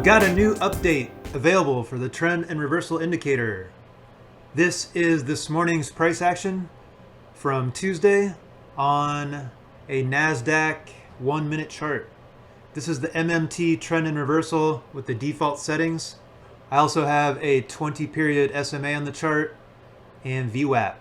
got a new update available for the trend and reversal indicator. This is this morning's price action from Tuesday on a NASDAQ 1 minute chart. This is the MMT trend and reversal with the default settings. I also have a 20 period SMA on the chart and VWAP.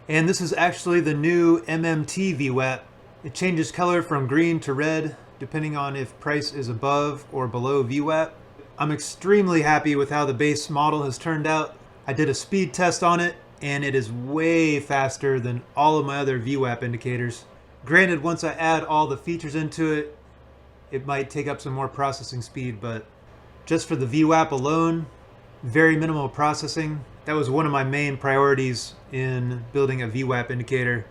And this is actually the new MMT VWAP. It changes color from green to red depending on if price is above or below VWAP. I'm extremely happy with how the base model has turned out. I did a speed test on it and it is way faster than all of my other VWAP indicators. Granted, once I add all the features into it, it might take up some more processing speed, but just for the VWAP alone, very minimal processing. That was one of my main priorities in building a VWAP indicator.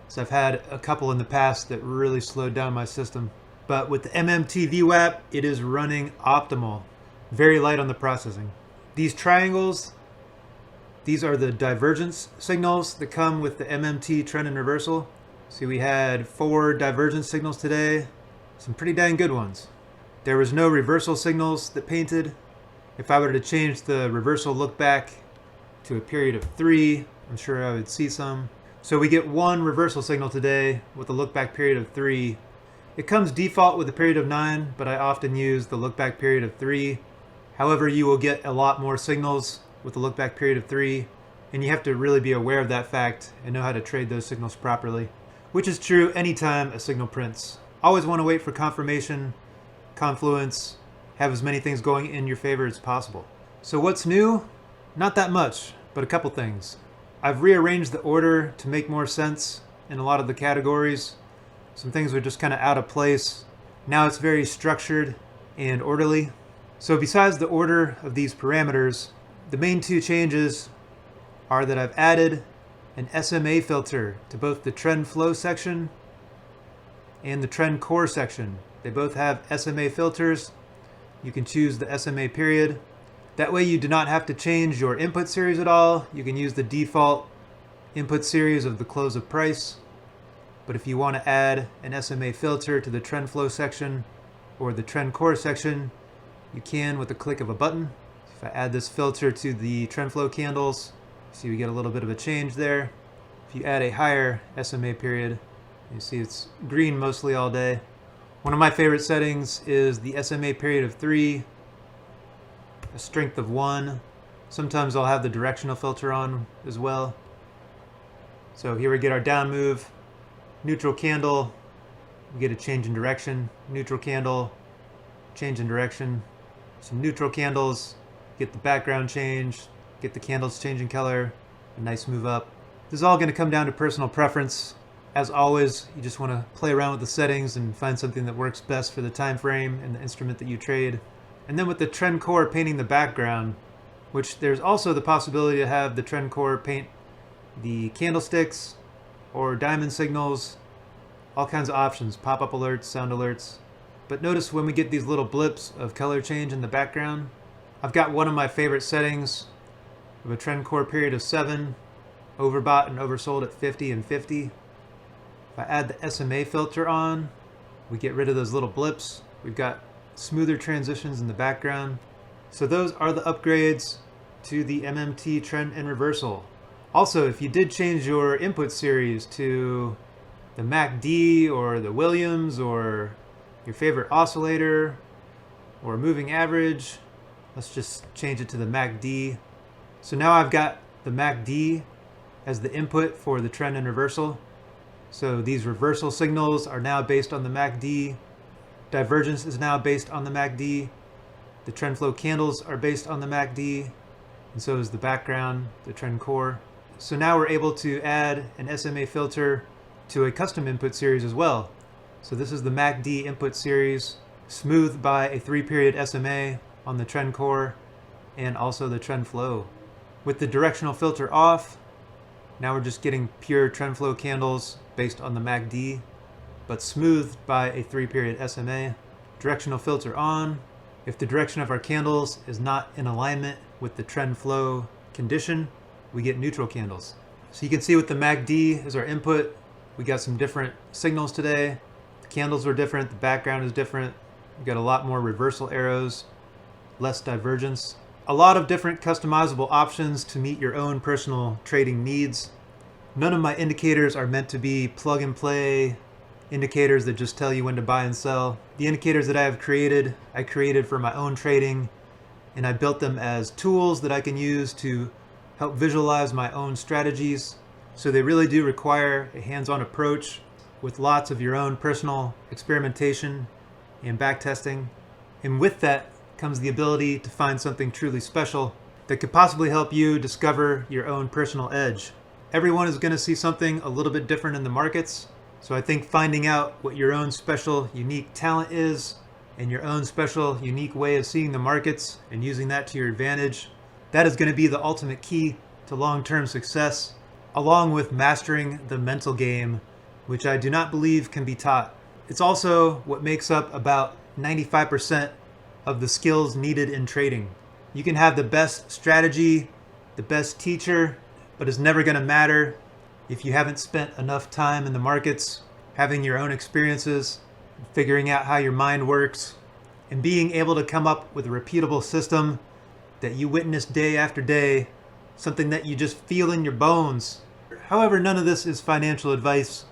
So I've had a couple in the past that really slowed down my system. But with the MMT VWAP, it is running optimal. Very light on the processing. These triangles, these are the divergence signals that come with the MMT trend and reversal. See, we had 4 divergence signals today. Some pretty dang good ones. There was no reversal signals that painted. If I were to change the reversal look back to a period of 3, I'm sure I would see some. So we get 1 reversal signal today with a look back period of 3. It comes default with a period of 9, but I often use the look back period of 3. However, you will get a lot more signals with a look back period of 3, and you have to really be aware of that fact and know how to trade those signals properly, which is true anytime a signal prints. Always want to wait for confirmation, confluence, have as many things going in your favor as possible. So what's new? Not that much, but a couple things. I've rearranged the order to make more sense in a lot of the categories. Some things were just kind of out of place. Now it's very structured and orderly. So besides the order of these parameters, the main 2 changes are that I've added an SMA filter to both the trend flow section and the trend core section. They both have SMA filters. You can choose the SMA period. That way you do not have to change your input series at all. You can use the default input series of the close of price. But if you want to add an SMA filter to the trend flow section or the trend core section, you can with the click of a button. If I add this filter to the trend flow candles, see we get a little bit of a change there. If you add a higher SMA period, you see it's green mostly all day. One of my favorite settings is the SMA period of 3, a strength of 1. Sometimes I'll have the directional filter on as well. So here we get our down move, neutral candle, we get a change in direction, neutral candle, change in direction. Some neutral candles, get the background change, get the candles changing color, a nice move up. This is all going to come down to personal preference. As always, you just want to play around with the settings and find something that works best for the time frame and the instrument that you trade. And then with the trend core painting the background, which there's also the possibility to have the trend core paint the candlesticks or diamond signals, all kinds of options, pop-up alerts, sound alerts. But notice when we get these little blips of color change in the background, I've got one of my favorite settings of a trend core period of 7, overbought and oversold at 50 and 50. If I add the SMA filter on, we get rid of those little blips. We've got smoother transitions in the background. So those are the upgrades to the MMT trend and reversal. Also, if you did change your input series to the MACD or the Williams or your favorite oscillator or moving average, let's just change it to the MACD. So now I've got the MACD as the input for the trend and reversal. So these reversal signals are now based on the MACD. Divergence is now based on the MACD. The trend flow candles are based on the MACD, and so is the background, the trend core. So now we're able to add an SMA filter to a custom input series as well. So this is the MACD input series, smoothed by a 3 period SMA on the trend core and also the trend flow. With the directional filter off, now we're just getting pure trend flow candles based on the MACD, but smoothed by a 3 period SMA. Directional filter on. If the direction of our candles is not in alignment with the trend flow condition, we get neutral candles. So you can see with the MACD as our input, we got some different signals today. The candles were different, the background is different. We've got a lot more reversal arrows. less divergence. A lot of different customizable options to meet your own personal trading needs. None of my indicators are meant to be plug and play indicators that just tell you when to buy and sell. The indicators that I created for my own trading, and I built them as tools that I can use to help visualize my own strategies. So they really do require a hands-on approach with lots of your own personal experimentation and backtesting. And with that comes the ability to find something truly special that could possibly help you discover your own personal edge. Everyone is going to see something a little bit different in the markets. So I think finding out what your own special, unique talent is and your own special, unique way of seeing the markets and using that to your advantage, that is going to be the ultimate key to long-term success, along with mastering the mental game, which I do not believe can be taught. It's also what makes up about 95% of the skills needed in trading. You can have the best strategy, the best teacher, but it's never going to matter if you haven't spent enough time in the markets, having your own experiences, figuring out how your mind works, and being able to come up with a repeatable system that you witness day after day, something that you just feel in your bones. However, none of this is financial advice.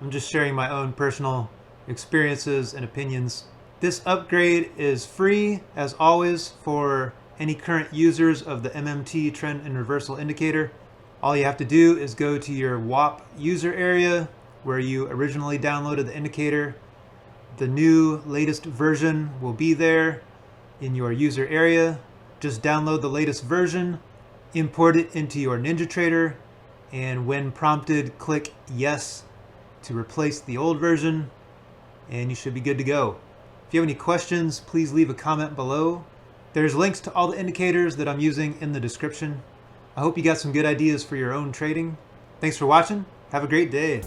I'm just sharing my own personal experiences and opinions. This upgrade is free, as always, for any current users of the MMT trend and reversal indicator. All you have to do is go to your WAP user area where you originally downloaded the indicator. The new latest version will be there in your user area. Just download the latest version, import it into your NinjaTrader, and when prompted, click yes to replace the old version, and you should be good to go. If you have any questions, please leave a comment below. There's links to all the indicators that I'm using in the description. I hope you got some good ideas for your own trading. Thanks for watching. Have a great day.